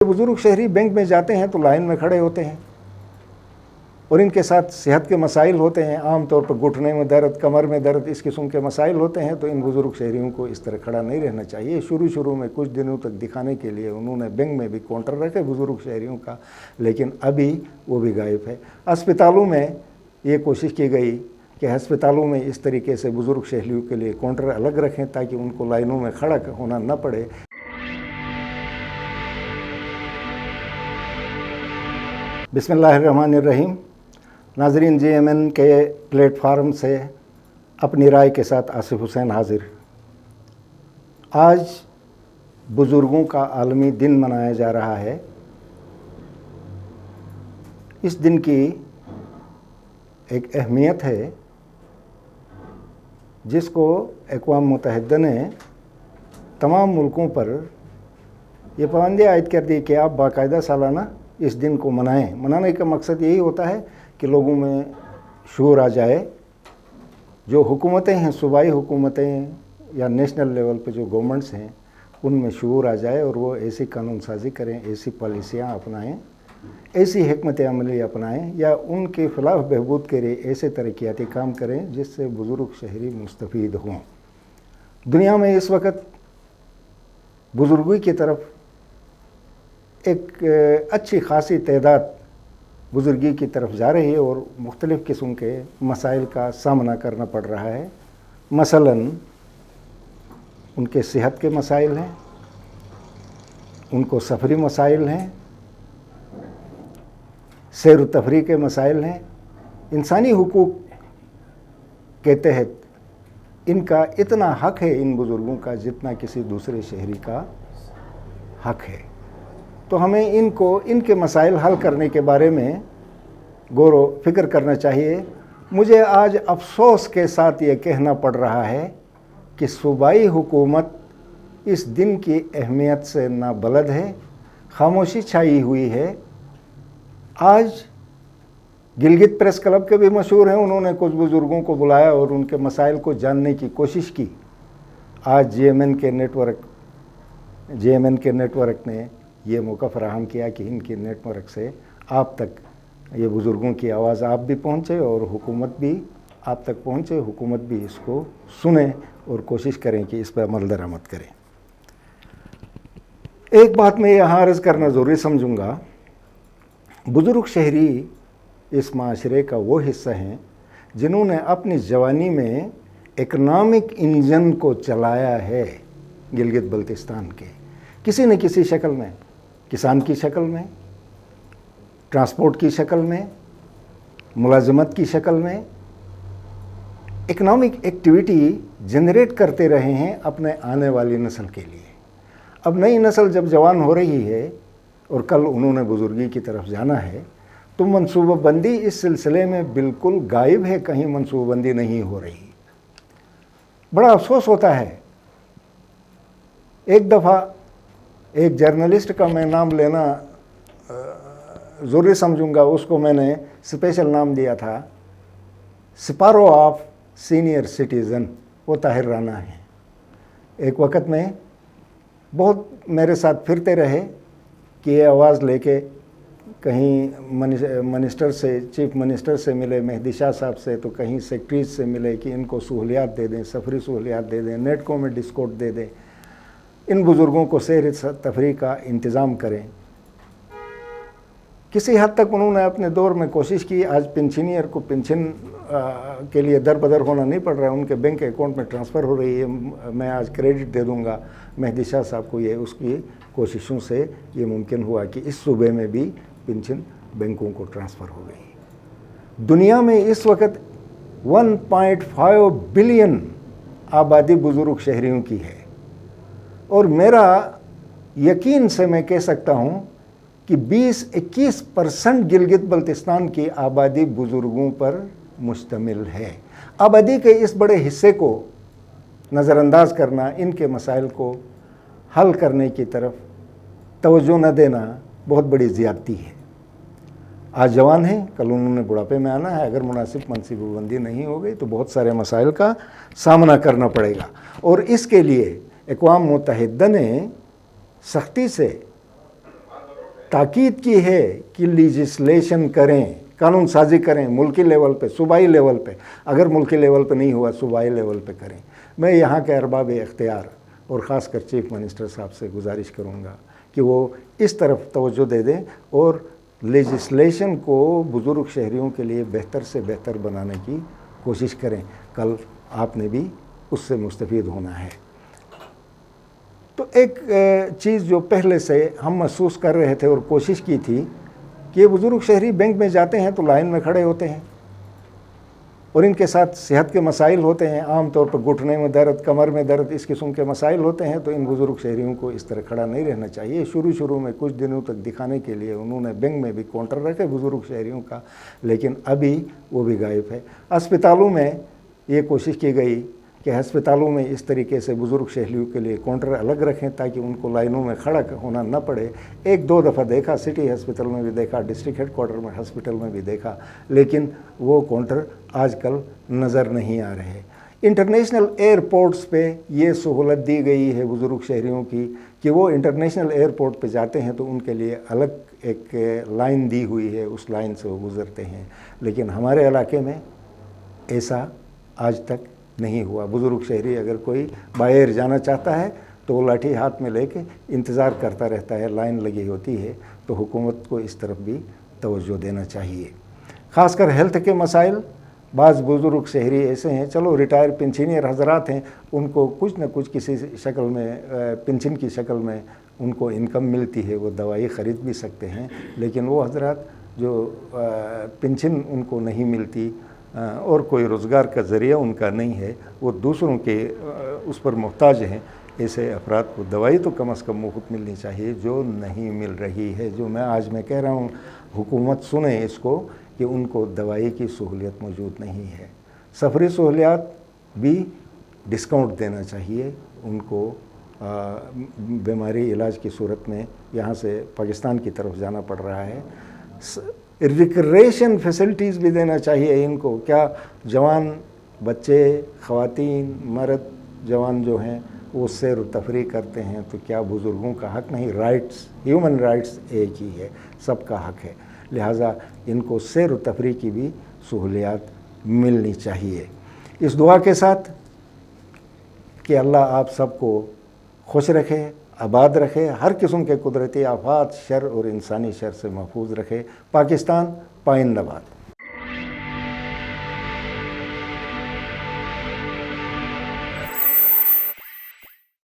बुजुर्ग शहरी बैंक में जाते हैं तो लाइन में खड़े होते हैं और इनके साथ सेहत के मसाइल होते हैं, आम तौर पर घुटने में दर्द, कमर में दर्द, इस किस्म के मसाइल होते हैं। तो इन बुज़ुर्ग शहरियों को इस तरह खड़ा नहीं रहना चाहिए। शुरू में कुछ दिनों तक दिखाने के लिए उन्होंने बैंक में भी काउंटर रखे बुज़ुर्ग शहरियों का, लेकिन अभी वो भी गायब है। अस्पतालों में ये कोशिश की गई कि अस्पतालों में इस तरीके से बुज़ुर्ग शहरियों के लिए काउंटर अलग रखें ताकि उनको लाइनों में खड़ा होना न पड़े। बिस्मिल्लाहिर्रहमानिर्रहीम। नाज़रीन, JMN के प्लेटफार्म से अपनी राय के साथ आसिफ हुसैन हाजिर। आज बुज़ुर्गों का आलमी दिन मनाया जा रहा है। इस दिन की एक अहमियत है जिसको अक़वाम मुत्तहिदा ने तमाम मुल्कों पर यह पाबंदी आयद कर दी कि आप बाकायदा सालाना इस दिन को मनाएं। मनाने का मकसद यही होता है कि लोगों में शऊर आ जाए। जो हुकूमतें हैं, सूबाई हुकूमतें या नेशनल लेवल पे जो गवर्नमेंट्स हैं, उनमें शऊर आ जाए और वो ऐसी कानून साजी करें, ऐसी पॉलिसियाँ अपनाएं, ऐसी हिकमत अमली अपनाएं या उनके फ़लाह बहबूद के लिए ऐसे तरक्याती काम करें जिससे बुज़ुर्ग शहरी मुस्तफ़ीद हों। दुनिया में इस वक्त बुज़ुर्गी की तरफ एक अच्छी खासी तादाद बुज़ुर्गी की तरफ जा रही है और मुख्तलिफ़ किस्म के मसाइल का सामना करना पड़ रहा है। मसलन उनके सेहत के मसाइल हैं, उनको सफ़री मसाइल हैं, सैर व तफरीह के मसाइल हैं। इंसानी हुकूक के तहत इनका इतना हक़ है इन बुज़ुर्गों का जितना किसी दूसरे शहरी का हक़ है। तो हमें इनके मसाइल हल करने के बारे में गौर व फिक्र करना चाहिए। मुझे आज अफसोस के साथ ये कहना पड़ रहा है कि सूबाई हुकूमत इस दिन की अहमियत से नाबलद है, खामोशी छाई हुई है। आज गिलगित प्रेस क्लब के भी मशहूर हैं, उन्होंने कुछ बुज़ुर्गों को बुलाया और उनके मसाइल को जानने की कोशिश की। आज JMN के नेटवर्क ने ये मौका फराहम किया कि इनके नेटवर्क से आप तक ये बुज़ुर्गों की आवाज़ आप भी पहुँचे और हुकूमत भी आप तक पहुँचे, हुकूमत भी इसको सुने और कोशिश करें कि इस पर अमल दरामद करें। एक बात मैं यहाँ अर्ज़ करना ज़रूरी समझूँगा, बुज़ुर्ग शहरी इस माशरे का वो हिस्सा हैं जिन्होंने अपनी जवानी में इकनॉमिक इंजन को चलाया है गिलगित बल्तिस्तान के, किसी न किसी शक्ल में, किसान की शक्ल में, ट्रांसपोर्ट की शक्ल में, मुलाजमत की शक्ल में, इकनॉमिक एक्टिविटी जनरेट करते रहे हैं अपने आने वाली नस्ल के लिए। अब नई नस्ल जब जवान हो रही है और कल उन्होंने बुज़ुर्गी की तरफ जाना है, तो मनसूबाबंदी इस सिलसिले में बिल्कुल गायब है, कहीं मनसूबाबंदी नहीं हो रही। बड़ा अफसोस होता है। एक दफ़ा एक जर्नलिस्ट का मैं नाम लेना ज़रूरी समझूंगा, उसको मैंने स्पेशल नाम दिया था सिपारो ऑफ सीनियर सिटीज़न। वो ताहिर राना है। एक वक्त में बहुत मेरे साथ फिरते रहे कि ये आवाज़ लेके कहीं मिनिस्टर से, चीफ मिनिस्टर से मिले, मेहदी शाह साहब से, तो कहीं सेक्रेटरीज से मिले कि इनको सहूलियात दे दें, सफरी सहूलियात दे दें, नेटको में डिस्काउंट दे दें, इन बुज़ुर्गों को सैर तफरीह का इंतज़ाम करें। किसी हद तक उन्होंने अपने दौर में कोशिश की। आज पेंशनियर को पेंशन के लिए दर बदर होना नहीं पड़ रहा है, उनके बैंक अकाउंट में ट्रांसफ़र हो रही है। मैं आज क्रेडिट दे दूंगा मेहदी शाह साहब को। ये उसकी कोशिशों से ये मुमकिन हुआ कि इस सूबे में भी पेंशन बैंकों को ट्रांसफ़र हो गई। दुनिया में इस वक्त 1.5 बिलियन आबादी बुज़ुर्ग शहरियों की है और मेरा यकीन से मैं कह सकता हूँ कि 20-21% गिलगित बल्तिस्तान की आबादी बुज़ुर्गों पर मुश्तमिल है। आबादी के इस बड़े हिस्से को नज़रअंदाज करना, इनके मसाइल को हल करने की तरफ तवज्जो न देना बहुत बड़ी ज़्यादती है। आज जवान हैं, कल उन्होंने बुढ़ापे में आना है। अगर मुनासिब मनसूबाबंदी नहीं हो गई तो बहुत सारे मसाइल का सामना करना पड़ेगा और इसके लिए अक़वाम मुत्तहिदा ने सख्ती से ताकीद की है कि लीजिस्लेशन करें, कानून साजी करें मुल्की लेवल पे, सूबाई लेवल पे, अगर मुल्की लेवल पे नहीं हुआ सूबाई लेवल पे करें। मैं यहाँ के अरबाब इख्तियार और ख़ास कर चीफ मिनिस्टर साहब से गुजारिश करूँगा कि वो इस तरफ तवज्जो दे दें और लेजिस्लेशन को बुज़ुर्ग शहरियों के लिए बेहतर से बेहतर बनाने की कोशिश करें। कल आपने भी उससे मुस्तफ़ीद होना है। तो एक चीज़ जो पहले से हम महसूस कर रहे थे और कोशिश की थी कि ये बुज़ुर्ग शहरी बैंक में जाते हैं तो लाइन में खड़े होते हैं और इनके साथ सेहत के मसाइल होते हैं, आम तौर पर घुटने में दर्द, कमर में दर्द, इस किस्म के मसाइल होते हैं। तो इन बुज़ुर्ग शहरियों को इस तरह खड़ा नहीं रहना चाहिए। शुरू में कुछ दिनों तक दिखाने के लिए उन्होंने बैंक में भी काउंटर रखे बुज़ुर्ग शहरियों का, लेकिन अभी वो भी गायब है। अस्पतालों में ये कोशिश की गई कि अस्पतालों में इस तरीके से बुज़ुर्ग शहरियों के लिए काउंटर अलग रखें ताकि उनको लाइनों में खड़ा होना न पड़े। एक दो दफ़ा देखा, सिटी हॉस्पिटल में भी देखा, डिस्ट्रिक्ट हेडक्वार्टर में हॉस्पिटल में भी देखा, लेकिन वो काउंटर आजकल नज़र नहीं आ रहे। इंटरनेशनल एयरपोर्ट्स पे ये सहूलत दी गई है बुज़ुर्ग शहरियों की कि वो इंटरनेशनल एयरपोर्ट पे जाते हैं तो उनके लिए अलग एक लाइन दी हुई है, उस लाइन से वो गुज़रते हैं। लेकिन हमारे इलाके में ऐसा आज तक नहीं हुआ। बुज़ुर्ग शहरी अगर कोई बाहर जाना चाहता है तो वो लाठी हाथ में लेके इंतज़ार करता रहता है, लाइन लगी होती है। तो हुकूमत को इस तरफ भी तवज्जो देना चाहिए। ख़ासकर हेल्थ के मसाइल, बाज़ बुज़ुर्ग शहरी ऐसे हैं, चलो रिटायर पेंशनियर हजरात हैं, उनको कुछ न कुछ किसी शक्ल में पेंशन की शक्ल में उनको इनकम मिलती है, वो दवाई ख़रीद भी सकते हैं। लेकिन वो हजरात जो पेंशन उनको नहीं मिलती और कोई रोज़गार का ज़रिया उनका नहीं है, वो दूसरों के उस पर मोहताज हैं, ऐसे अफराद को दवाई तो कम से कम मुफ्त मिलनी चाहिए, जो नहीं मिल रही है। जो मैं कह रहा हूँ, हुकूमत सुने इसको कि उनको दवाई की सहूलियत मौजूद नहीं है। सफरी सहूलियात भी डिस्काउंट देना चाहिए उनको। बीमारी इलाज की सूरत में यहाँ से पाकिस्तान की तरफ जाना पड़ रहा है। रिक्रिएशन फैसिलिटीज़ भी देना चाहिए इनको। क्या जवान बच्चे, ख़वातीन, मर्द जवान जो हैं वो सैर व तफरी करते हैं, तो क्या बुज़ुर्गों का हक़ नहीं? राइट्स, ह्यूमन राइट्स एक ही है, सबका हक़ है। लिहाजा इनको सैर व तफरी की भी सहूलियात मिलनी चाहिए। इस दुआ के साथ कि अल्लाह आप सबको खुश रखे, आबाद रखे, हर किस्म के कुदरती आफात, शर और इंसानी शर से महफूज रखे। पाकिस्तान पाइंदाबाद।